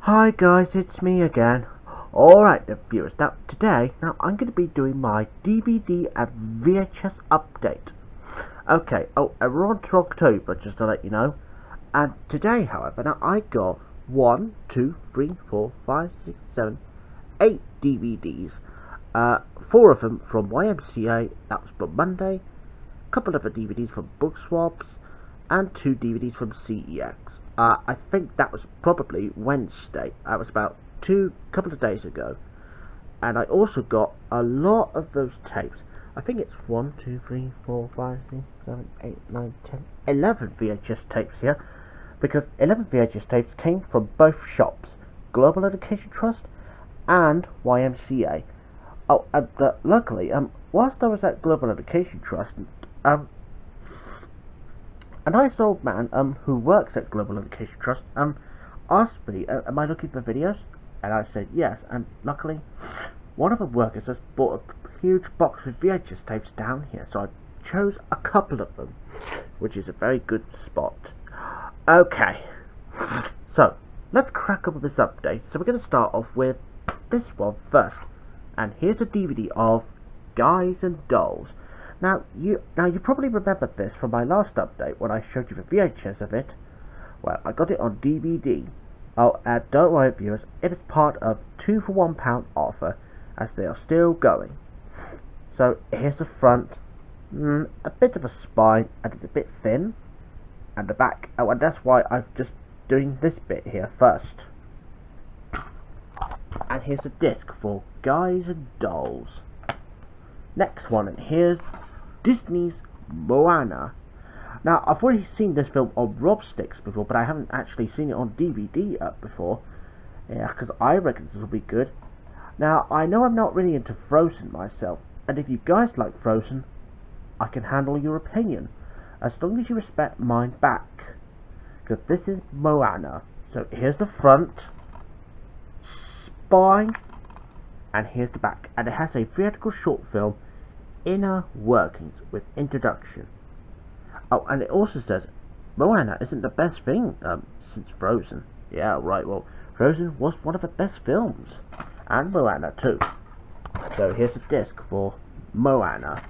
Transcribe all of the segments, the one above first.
Hi guys, it's me again. Alright the viewers, now I'm going to be doing my DVD and VHS update. Okay, we're on to October, just to let you know. And today, however, now I got 1, 2, 3, 4, 5, 6, 7, 8 DVDs. 4 of them from YMCA, that was for Monday. A couple of the DVDs from Book Swaps, and 2 DVDs from CEX. I think that was probably Wednesday. That was about couple of days ago. And I also got a lot of those tapes. I think it's 1, 2, 3, 4, 5, 6, 7, 8, 9, 10, 11 VHS tapes here. Because 11 VHS tapes came from both shops, Global Education Trust and YMCA. Oh, and luckily, whilst I was at Global Education Trust, a nice old man who works at Global Education Trust asked me, am I looking for videos? And I said yes, and luckily one of the workers has bought a huge box of VHS tapes down here, so I chose a couple of them, which is a very good spot. Okay, so let's crack up with this update. So we're going to start off with this one first, and here's a DVD of Guys and Dolls. Now you probably remember this from my last update when I showed you the VHS of it. Well, I got it on DVD. Oh, and don't worry viewers, it is part of 2 for £1 offer, as they are still going. So here's the front, a bit of a spine, and it's a bit thin, and the back. Oh, and that's why I'm just doing this bit here first. And here's a disc for Guys and Dolls. Next one, and here's Disney's Moana. Now, I've already seen this film on Rob Sticks before, but I haven't actually seen it on DVD before. Yeah, because I reckon this will be good. Now, I know I'm not really into Frozen myself, and if you guys like Frozen, I can handle your opinion, as long as you respect mine back. Because this is Moana. So here's the front, spine, and here's the back. And it has a theatrical short film, Inner Workings, with introduction. Oh, and it also says Moana isn't the best thing since Frozen. Yeah, right, well, Frozen was one of the best films, and Moana too. So here's a disc for Moana.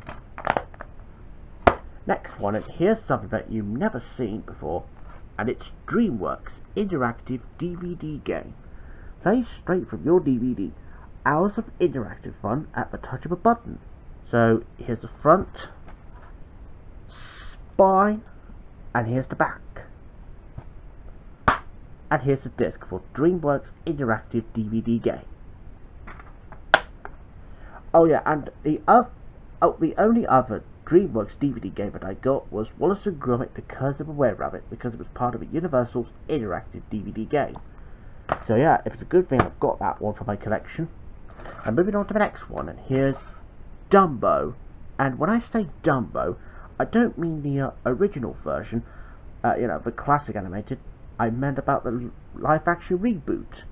Next one, and here's something that you've never seen before, and it's DreamWorks interactive DVD game. Play straight from your DVD. Hours of interactive fun at the touch of a button. So here's the front, spine, and here's the back. And here's the disc for DreamWorks interactive DVD game. Oh yeah, and the only other DreamWorks DVD game that I got was Wallace and Gromit: The Curse of a Were-Rabbit, because it was part of a Universal's interactive DVD game. So yeah, it's a good thing I've got that one for my collection. And moving on to the next one, and here's Dumbo. And when I say Dumbo, I don't mean the original version, the classic animated. I meant about the live action reboot.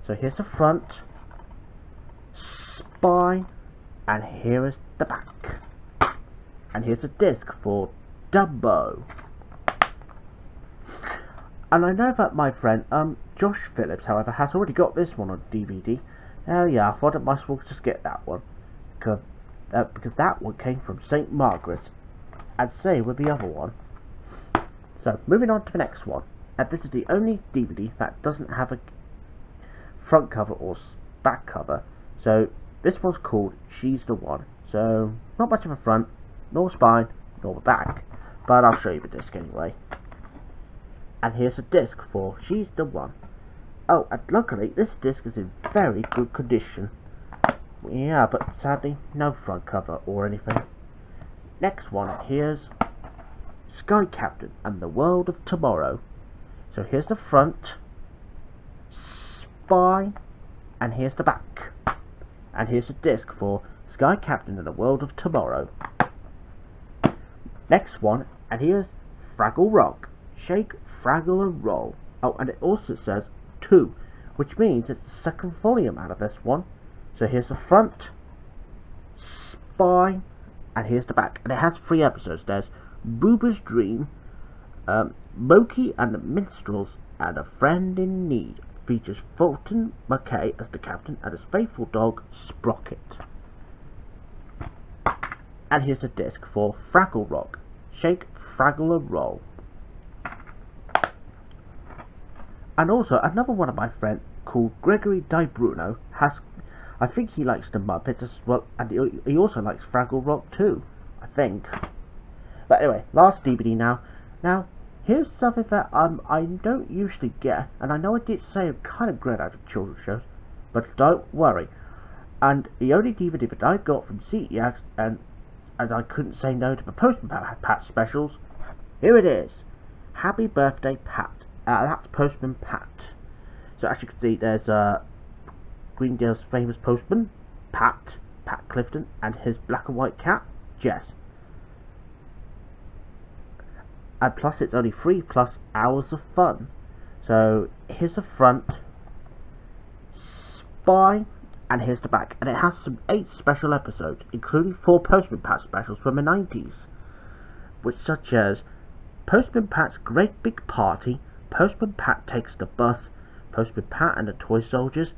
So here's the front, spine, and here is the back. And here's a disc for Dumbo. And I know that my friend Josh Phillips, however, has already got this one on DVD. Oh yeah, I thought I might as well just get that one, because that one came from St. Margaret, and so with the other one. So moving on to the next one, and this is the only DVD that doesn't have a front cover or back cover. So this one's called She's the One. So not much of a front, nor spine, nor the back, but I'll show you the disc anyway. And here's a disc for She's the One. Oh, and luckily this disc is in very good condition. Yeah, but sadly no front cover or anything. Next one, here's Sky Captain and the World of Tomorrow. So here's the front, spine, and here's the back. And here's a disc for Sky Captain and the World of Tomorrow. Next one, and here's Fraggle Rock, Shake, Fraggle and Roll. Oh, and it also says 2, which means it's the second volume out of this one. So here's the front, spine, and here's the back. And it has 3 episodes. There's Booba's Dream, Moki and the Minstrels, and A Friend in Need. features Fulton Mackay as the captain and his faithful dog Sprocket. And here's a disc for Fraggle Rock, Shake, Fraggle and Roll. And also another one of my friends called Gregory Di Bruno has, I think he likes the Muppets as well, and he also likes Fraggle Rock too, I think. But anyway, last DVD now. Now, here's something that I don't usually get, and I know I did say I'm kind of great out of children's shows, but don't worry. And the only DVD that I got from CEX, and I couldn't say no to the Postman Pat specials, here it is. Happy Birthday Pat. That's Postman Pat. So as you can see, there's Greendale's famous postman, Pat Clifton, and his black and white cat, Jess. And plus it's only 3+ hours of fun. So here's the front, spine, and here's the back. And it has some 8 special episodes, including 4 Postman Pat specials from the 90s, which such as Postman Pat's Great Big Party, Postman Pat Takes the Bus, Postman Pat and the Toy Soldiers,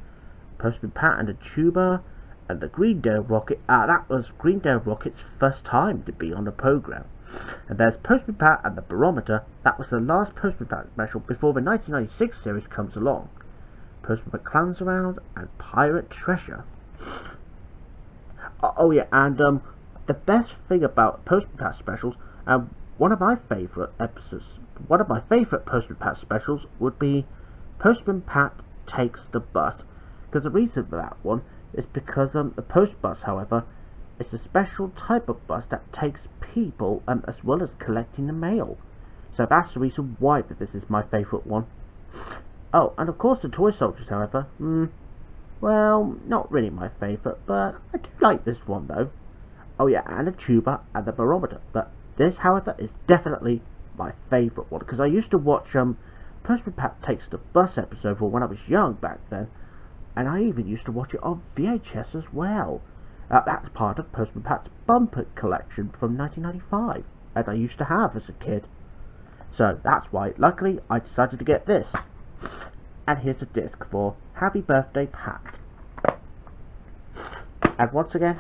Postman Pat and the Tuba, and the Greendale Rocket. That was Greendale Rocket's first time to be on the program. And there's Postman Pat and the Barometer. That was the last Postman Pat special before the 1996 series comes along. Postman Pat Clowns Around and Pirate Treasure. Oh yeah, and the best thing about Postman Pat specials, one of my favourite Postman Pat specials would be Postman Pat Takes the Bus. Because the reason for that one is because the post bus, however, is a special type of bus that takes people as well as collecting the mail. So that's the reason why this is my favourite one. Oh, and of course the Toy Soldiers, however, well, not really my favourite, but I do like this one though. Oh yeah, and the Tuba and the Barometer. But this, however, is definitely my favourite one, because I used to watch Postman Pat Takes the Bus episode when I was young back then, and I even used to watch it on VHS as well. That's part of Postman Pat's bumper collection from 1995, as I used to have as a kid. So that's why, luckily, I decided to get this. And here's a disc for Happy Birthday Pat. And once again,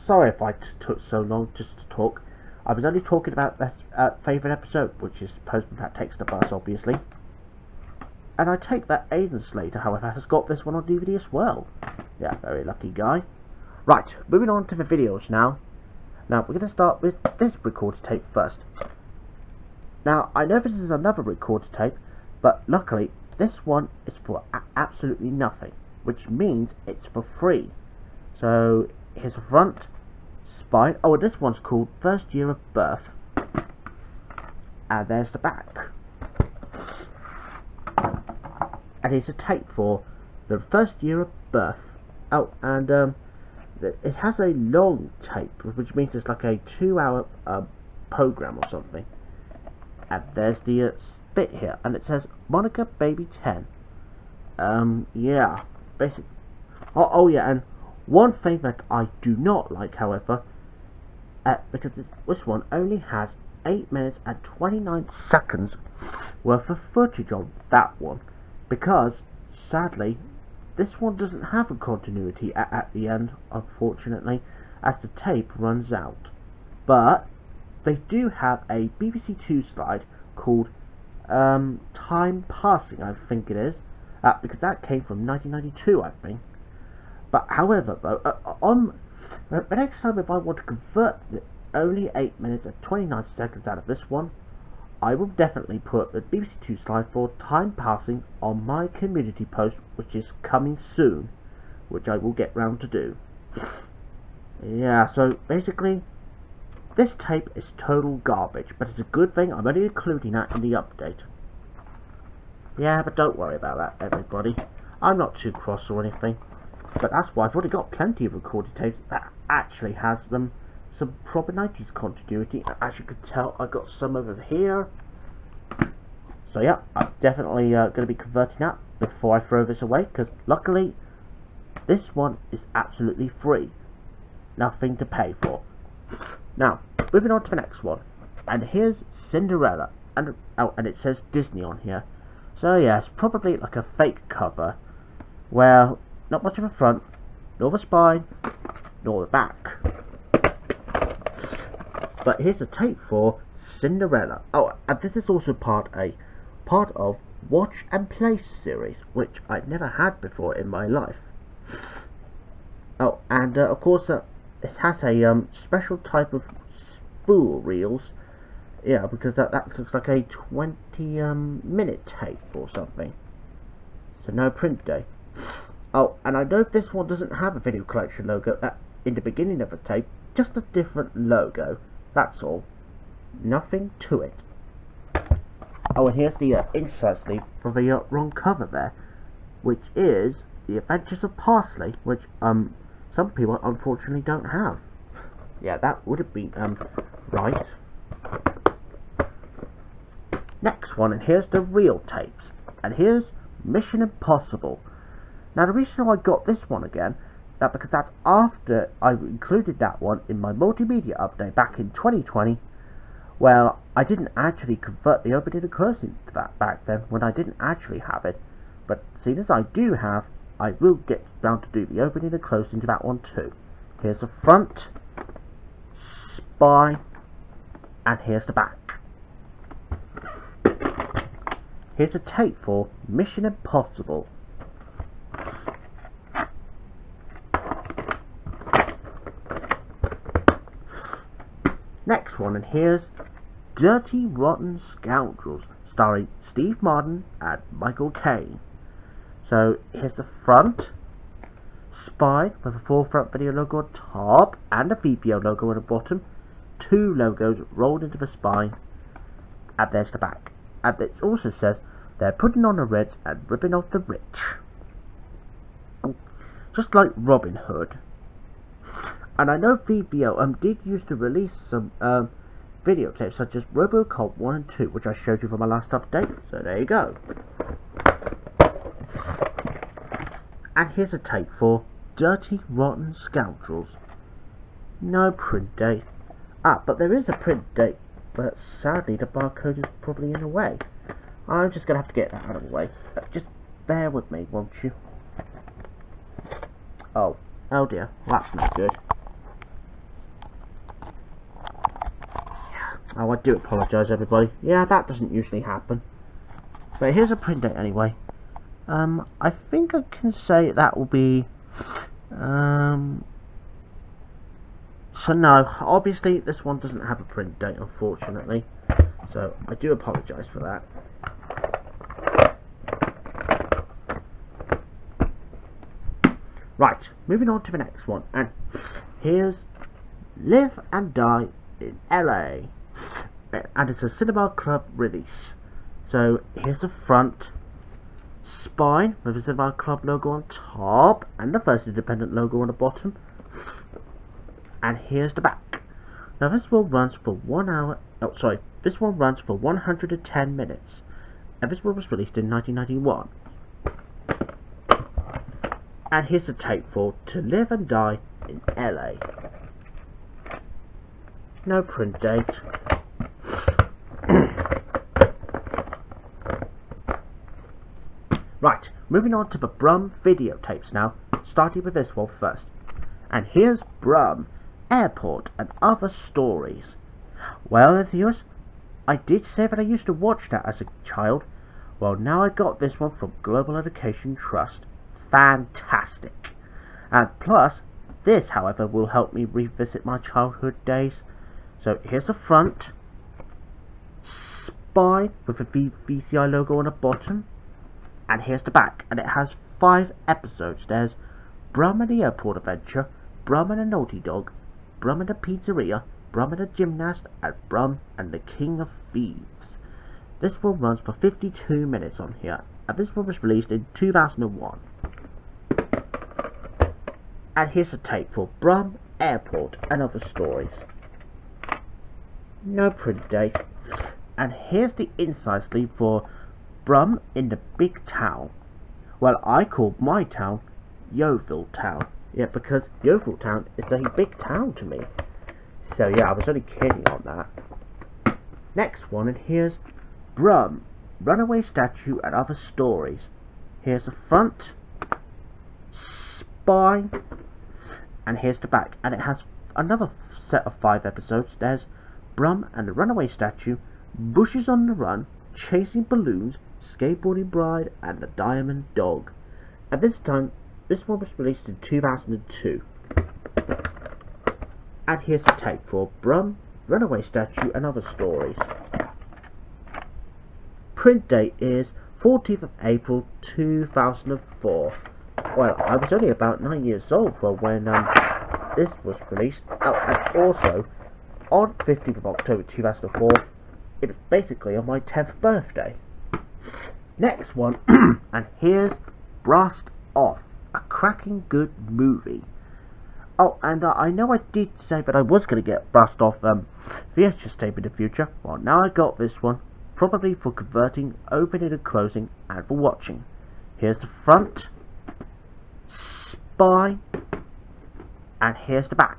sorry if I took so long just to talk. I was only talking about this favourite episode, which is Postman Pat Takes the Bus, obviously. And I take that Aiden Slater, however, has got this one on DVD as well. Yeah, very lucky guy. Right, moving on to the videos now. Now, we're going to start with this recorder tape first. Now, I know this is another recorder tape, but luckily, this one is for absolutely nothing, which means it's for free. So, here's the front, spine. Oh, and this one's called First Year of Birth. And there's the back. And here's a tape for the first year of birth. Oh, and it has a long tape, which means it's like a 2-hour program or something. And there's the bit here, and it says Monica Baby 10. Yeah, basically. Oh yeah, and one thing that I do not like, however, because this one only has 8 minutes and 29 seconds worth of footage on that one. Because, sadly, this one doesn't have a continuity at the end, unfortunately, as the tape runs out. But they do have a BBC Two slide called Time Passing, I think it is, because that came from 1992, I think. But however, though, the next time if I want to convert the only 8 minutes and 29 seconds out of this one, I will definitely put the BBC Two slide for Time Passing on my community post, which is coming soon, which I will get round to do. Yeah, so basically, this tape is total garbage, but it's a good thing I'm only including that in the update. Yeah, but don't worry about that, everybody. I'm not too cross or anything, but that's why I've already got plenty of recorded tapes that actually has them some proper 90s continuity. As you can tell, I got some over here. So yeah, I'm definitely going to be converting that before I throw this away, because luckily this one is absolutely free, nothing to pay for. Now, moving on to the next one, and here's Cinderella, and oh, and it says Disney on here. So yeah, it's probably like a fake cover. Well, not much of a front, nor the spine, nor the back. But here's a tape for Cinderella. Oh, and this is also part of Watch and Play series, which I'd never had before in my life. Oh, and of course it has a special type of spool reels. Yeah, because that looks like a 20-minute tape or something. So no print day. Oh, and I know this one doesn't have a video collection logo in the beginning of the tape, just a different logo. That's all. Nothing to it. Oh, and here's the inside sleeve for the wrong cover there, which is The Adventures of Parsley, which some people unfortunately don't have. Yeah, that would have been right. Next one, and here's the real tapes, and here's Mission Impossible. Now the reason I got this one again, that because that's after I included that one in my multimedia update back in 2020. Well, I didn't actually convert the opening and closing to that back then when I didn't actually have it, but seeing as I do have, I will get down to do the opening and closing to that one too. Here's the front, spine, and here's the back. Here's a tape for Mission Impossible. Next one, and here's Dirty Rotten Scoundrels, starring Steve Martin and Michael Caine. So here's the front, spine with a forefront video logo on top and a VPO logo on the bottom. Two logos rolled into the spine, and there's the back. And it also says they're putting on the reds and ripping off the rich. Just like Robin Hood. And I know VBO did used to release some videotapes such as Robocop 1 and 2, which I showed you for my last update. So there you go. And here's a tape for Dirty Rotten Scoundrels. No print date. But there is a print date, but sadly the barcode is probably in the way. I'm just going to have to get that out of the way. Just bear with me, won't you? Oh dear, that's not good. Oh, I do apologise everybody. Yeah, that doesn't usually happen. But here's a print date anyway. I think I can say that will be... So no, obviously this one doesn't have a print date, unfortunately. So I do apologise for that. Right, moving on to the next one, and here's Live and Die in LA, and it's a Cinema Club release. So here's the front, spine with the Cinema Club logo on top and the First Independent logo on the bottom, and here's the back. Now this one runs for 1 hour, this one runs for 110 minutes, and this one was released in 1991. And here's a tape for To Live and Die in LA. No print date. Right, moving on to the Brum videotapes now, starting with this one first. And here's Brum, Airport and Other Stories. Well, viewers, I did say that I used to watch that as a child. Well, now I got this one from Global Education Trust. Fantastic. And plus, this, however, will help me revisit my childhood days. So here's the front, spine with a VCI logo on the bottom, and here's the back, and it has 5 episodes. There's Brum and the Airport Adventure, Brum and the Naughty Dog, Brum and the Pizzeria, Brum and the Gymnast, and Brum and the King of Thieves. This one runs for 52 minutes on here, and this one was released in 2001. And here's a tape for Brum, Airport and Other Stories. No print date. And here's the inside sleeve for Brum in the Big Town. Well, I called my town Yeovil Town. Yeah, because Yeovil Town is a big town to me. So yeah, I was only kidding on that. Next one, and here's Brum, Runaway Statue and Other Stories. Here's the front, spine, and here's the back. And it has another set of 5 episodes. There's Brum and the Runaway Statue, Bushes on the Run, Chasing Balloons, Skateboarding Bride, and The Diamond Dog. At this time, this one was released in 2002. And here's the tape for Brum, Runaway Statue, and Other Stories. Print date is 14th of April 2004. Well, I was only about 9 years old when this was released. Oh, and also, on 15th of October 2004, it was basically on my 10th birthday. Next one, and here's Blast Off, a cracking good movie. Oh, and I know I did say that I was going to get Blast Off VHS tape in the future. Well, now I got this one, probably for converting, opening and closing, and for watching. Here's the front, spine, and here's the back.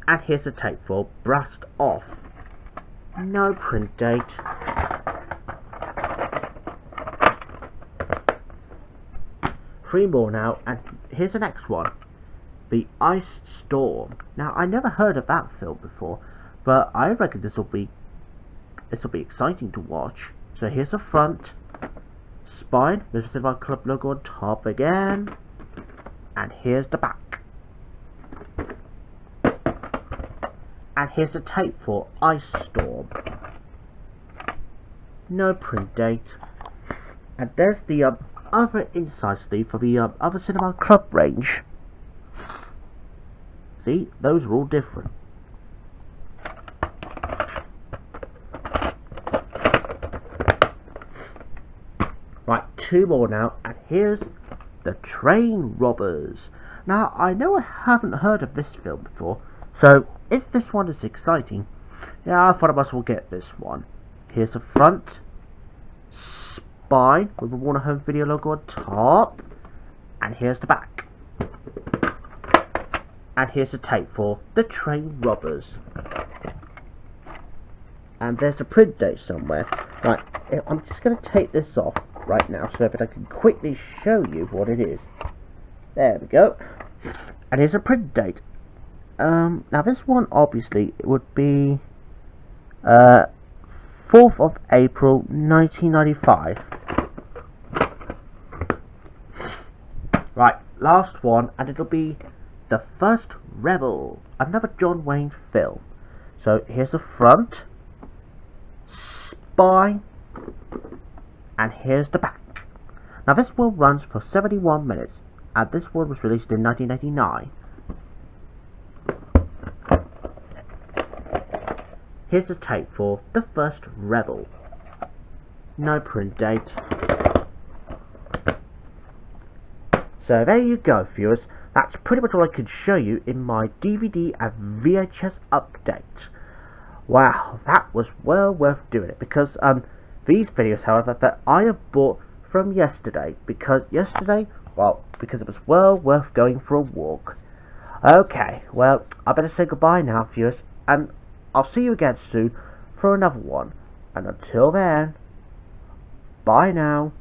And here's the tape for Blast Off. No print date. Three more now, and here's the next one. The Ice Storm. Now, I never heard of that film before, but I reckon this will be exciting to watch. So here's the front, spine, there's the Cinema Club logo on top again, and here's the back. And here's the tape for Ice Storm. No print date. And there's the other inside sleeve for the other Cinema Club range. See, those are all different. Right, 2 more now, and here's The Train Robbers. Now, I know I haven't heard of this film before, so if this one is exciting, yeah, I thought I might as well get this one. Here's the front, spine with a Warner Home Video logo on top, and here's the back. And here's the tape for The Train Robbers. And there's a print date somewhere. Right, I'm just going to take this off right now so that I can quickly show you what it is. There we go. And here's a print date. Now this one obviously it would be 4th of April 1995. Right, last one, and it'll be The First Rebel, another John Wayne film. So here's the front, spine, and here's the back. Now this one runs for 71 minutes, and this one was released in 1989. Here's a tape for The First Rebel. No print date. So there you go, viewers. That's pretty much all I could show you in my DVD and VHS update. Wow, that was well worth doing it, because these videos, however, that I have bought from yesterday, because it was well worth going for a walk. Okay, well, I better say goodbye now, viewers, and I'll see you again soon for another one. And until then, bye now.